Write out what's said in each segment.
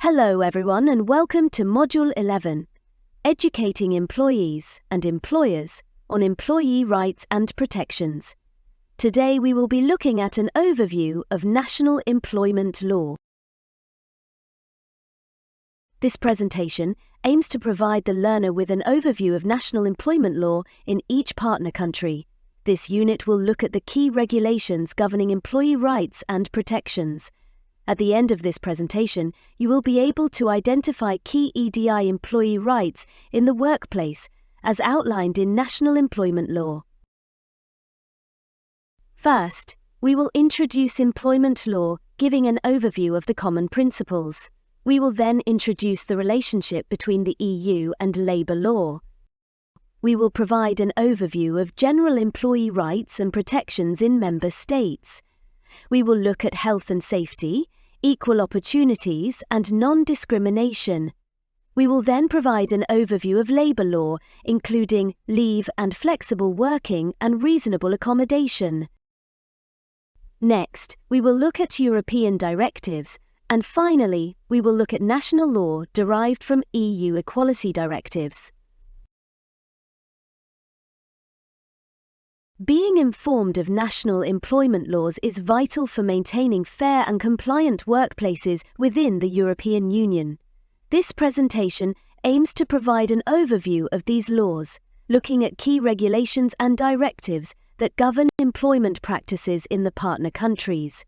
Hello everyone and welcome to Module 11, Educating Employees and Employers on Employee Rights and Protections. Today we will be looking at an overview of national employment law. This presentation aims to provide the learner with an overview of national employment law in each partner country. This unit will look at the key regulations governing employee rights and protections. At the end of this presentation, you will be able to identify key EDI employee rights in the workplace as outlined in national employment law. First, we will introduce employment law, giving an overview of the common principles. We will then introduce the relationship between the EU and labour law. We will provide an overview of general employee rights and protections in member states. We will look at health and safety, equal opportunities and non-discrimination. We will then provide an overview of labour law, including leave and flexible working and reasonable accommodation. Next, we will look at European directives, and finally, we will look at national law derived from EU equality directives. Being informed of national employment laws is vital for maintaining fair and compliant workplaces within the European Union. This presentation aims to provide an overview of these laws, looking at key regulations and directives that govern employment practices in the partner countries.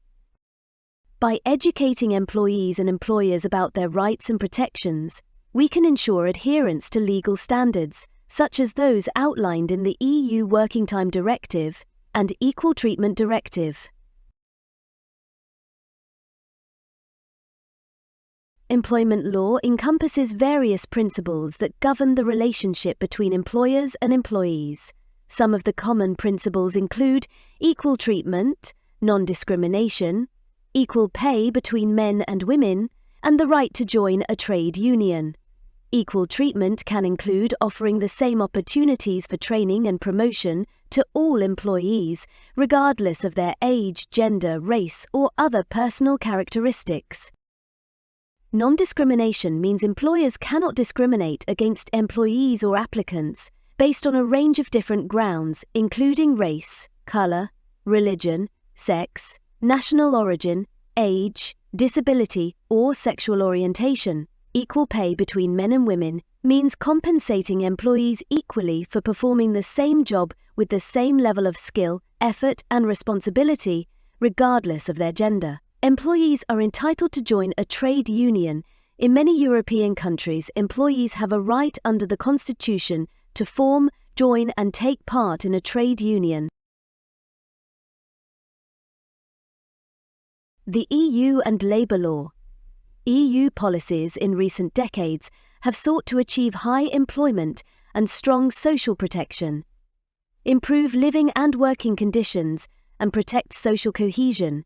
By educating employees and employers about their rights and protections, we can ensure adherence to legal standards, such as those outlined in the EU Working Time Directive and Equal Treatment Directive. Employment law encompasses various principles that govern the relationship between employers and employees. Some of the common principles include equal treatment, non-discrimination, equal pay between men and women, and the right to join a trade union. Equal treatment can include offering the same opportunities for training and promotion to all employees, regardless of their age, gender, race, or other personal characteristics. Non-discrimination means employers cannot discriminate against employees or applicants based on a range of different grounds, including race, color, religion, sex, national origin, age, disability, or sexual orientation. Equal pay between men and women means compensating employees equally for performing the same job with the same level of skill, effort, and responsibility, regardless of their gender. Employees are entitled to join a trade union. In many European countries, employees have a right under the Constitution to form, join, and take part in a trade union. The EU and labour law. EU policies in recent decades have sought to achieve high employment and strong social protection, improve living and working conditions, and protect social cohesion.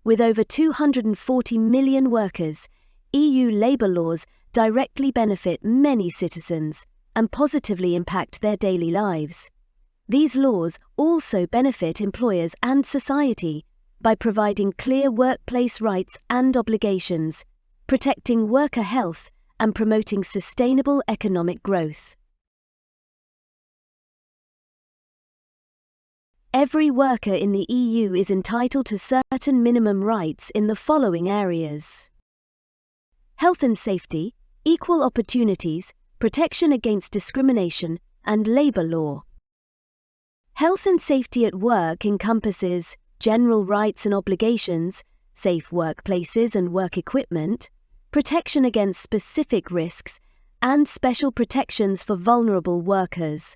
With over 240 million workers, EU labour laws directly benefit many citizens and positively impact their daily lives. These laws also benefit employers and society by providing clear workplace rights and obligations, protecting worker health, and promoting sustainable economic growth. Every worker in the EU is entitled to certain minimum rights in the following areas: health and safety, equal opportunities, protection against discrimination, and labour law. Health and safety at work encompasses general rights and obligations, safe workplaces and work equipment, protection against specific risks, and special protections for vulnerable workers.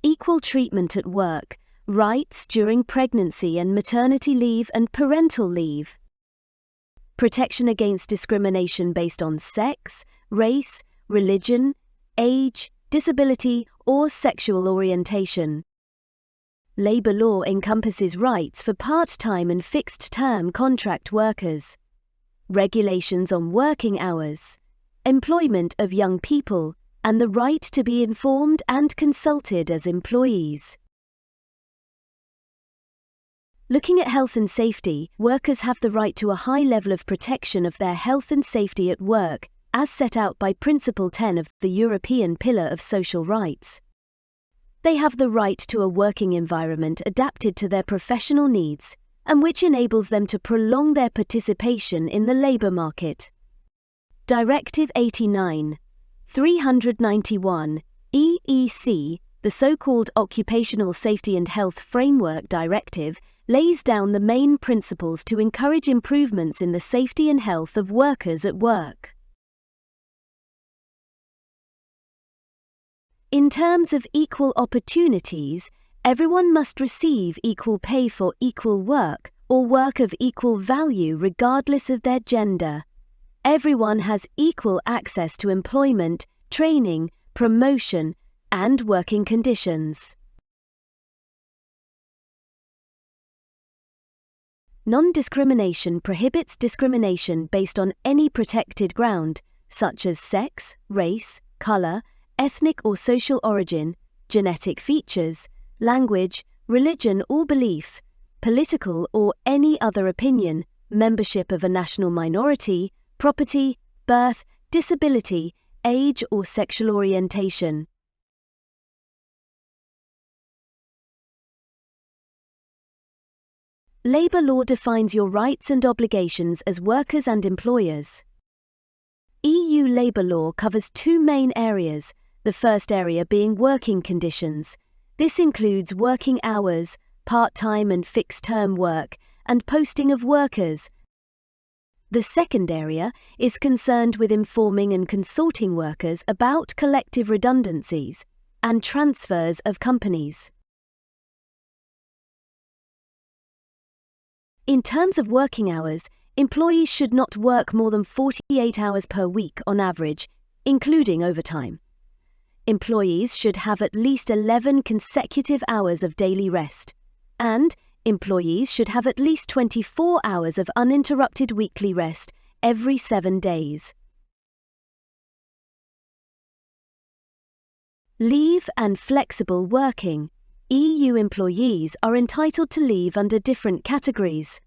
Equal treatment at work, rights during pregnancy and maternity leave and parental leave. Protection against discrimination based on sex, race, religion, age, disability, or sexual orientation. Labour law encompasses rights for part-time and fixed-term contract workers. Regulations on working hours, employment of young people, and the right to be informed and consulted as employees. Looking at health and safety, workers have the right to a high level of protection of their health and safety at work, as set out by Principle 10 of the European Pillar of Social Rights. They have the right to a working environment adapted to their professional needs, and which enables them to prolong their participation in the labour market. Directive 89/391 EEC, the so-called Occupational Safety and Health Framework Directive, lays down the main principles to encourage improvements in the safety and health of workers at work. In terms of equal opportunities, everyone must receive equal pay for equal work or work of equal value regardless of their gender. Everyone has equal access to employment, training, promotion, and working conditions. Non-discrimination prohibits discrimination based on any protected ground, such as sex, race, color, ethnic or social origin, genetic features, language, religion or belief, political or any other opinion, membership of a national minority, property, birth, disability, age or sexual orientation. Labour law defines your rights and obligations as workers and employers. EU labour law covers two main areas, the first area being working conditions. This includes working hours, part-time and fixed-term work, and posting of workers. The second area is concerned with informing and consulting workers about collective redundancies and transfers of companies. In terms of working hours, employees should not work more than 48 hours per week on average, including overtime. Employees should have at least 11 consecutive hours of daily rest, and employees should have at least 24 hours of uninterrupted weekly rest every 7 days. Leave and flexible working. EU employees are entitled to leave under different categories.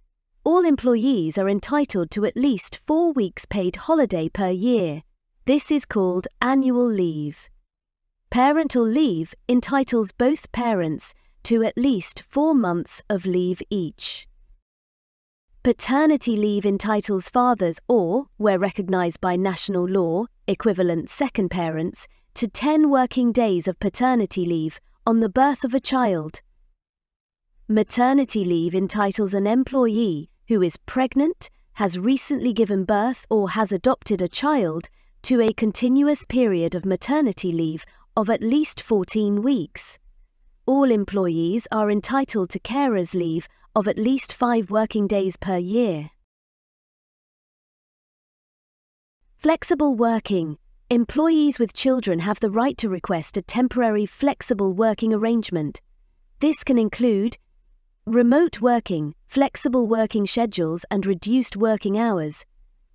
All employees are entitled to at least 4 weeks paid holiday per year. This is called annual leave. Parental leave entitles both parents to at least 4 months of leave each. Paternity leave entitles fathers or, where recognized by national law, equivalent second parents, to 10 working days of paternity leave on the birth of a child. Maternity leave entitles an employee who is pregnant, has recently given birth or has adopted a child to a continuous period of maternity leave of at least 14 weeks. All employees are entitled to carers' leave of at least 5 working days per year. Flexible working. Employees with children have the right to request a temporary flexible working arrangement. This can include remote working, flexible working schedules and reduced working hours.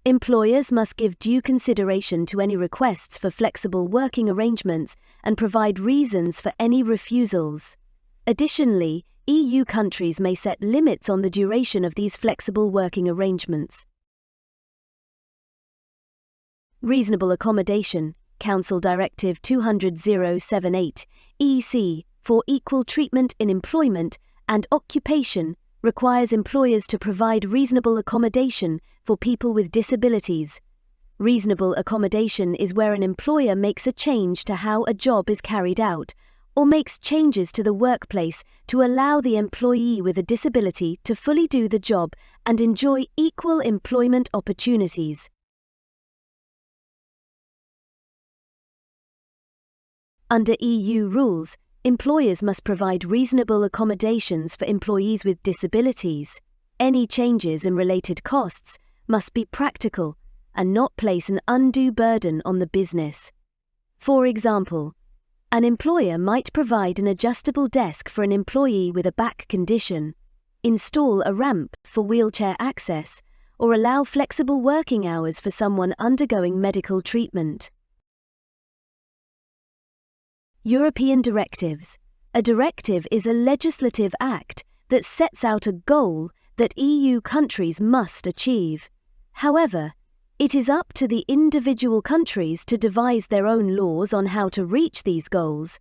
Employers must give due consideration to any requests for flexible working arrangements and provide reasons for any refusals. Additionally, EU countries may set limits on the duration of these flexible working arrangements. Reasonable accommodation, Council Directive 200/078, EC, for equal treatment in employment and occupation, requires employers to provide reasonable accommodation for people with disabilities. Reasonable accommodation is where an employer makes a change to how a job is carried out, or makes changes to the workplace to allow the employee with a disability to fully do the job and enjoy equal employment opportunities. Under EU rules, employers must provide reasonable accommodations for employees with disabilities. Any changes and related costs must be practical and not place an undue burden on the business. For example, an employer might provide an adjustable desk for an employee with a back condition, install a ramp for wheelchair access, or allow flexible working hours for someone undergoing medical treatment. European directives. A directive is a legislative act that sets out a goal that EU countries must achieve. However, it is up to the individual countries to devise their own laws on how to reach these goals.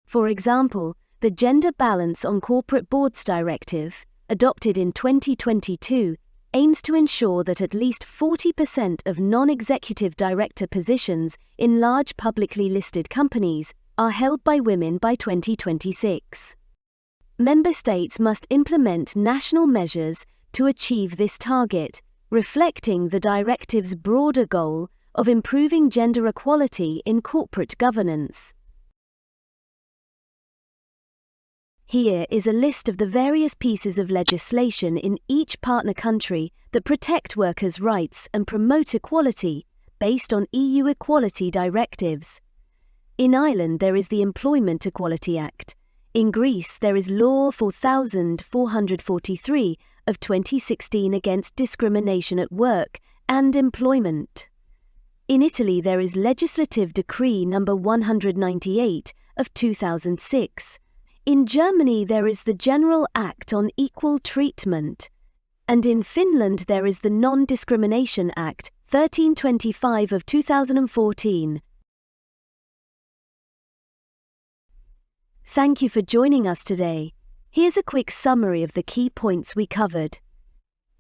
For example, the Gender Balance on Corporate Boards Directive, adopted in 2022, aims to ensure that at least 40% of non-executive director positions in large publicly listed companies are held by women by 2026. Member states must implement national measures to achieve this target, reflecting the directive's broader goal of improving gender equality in corporate governance. Here is a list of the various pieces of legislation in each partner country that protect workers' rights and promote equality based on EU equality directives. In Ireland, there is the Employment Equality Act. In Greece, there is Law 4443 of 2016 against discrimination at work and employment. In Italy, there is Legislative Decree No. 198 of 2006. In Germany, there is the General Act on Equal Treatment, and in Finland there is the Non-Discrimination Act 1325 of 2014. Thank you for joining us today. Here's a quick summary of the key points we covered.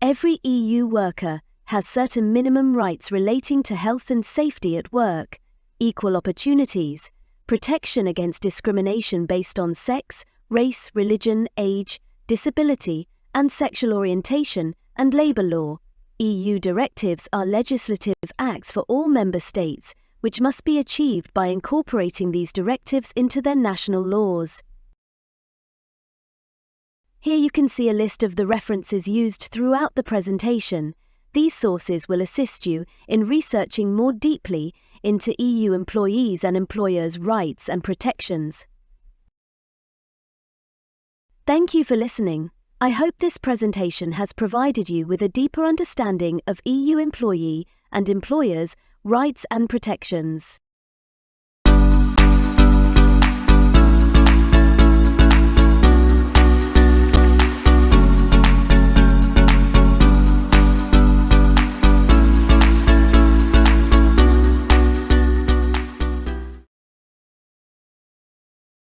Every EU worker has certain minimum rights relating to health and safety at work, equal opportunities, protection against discrimination based on sex, race, religion, age, disability, and sexual orientation, and labour law. EU directives are legislative acts for all member states, which must be achieved by incorporating these directives into their national laws. Here you can see a list of the references used throughout the presentation. These sources will assist you in researching more deeply into EU employees' and employers' rights and protections. Thank you for listening. I hope this presentation has provided you with a deeper understanding of EU employee and employers' rights and protections.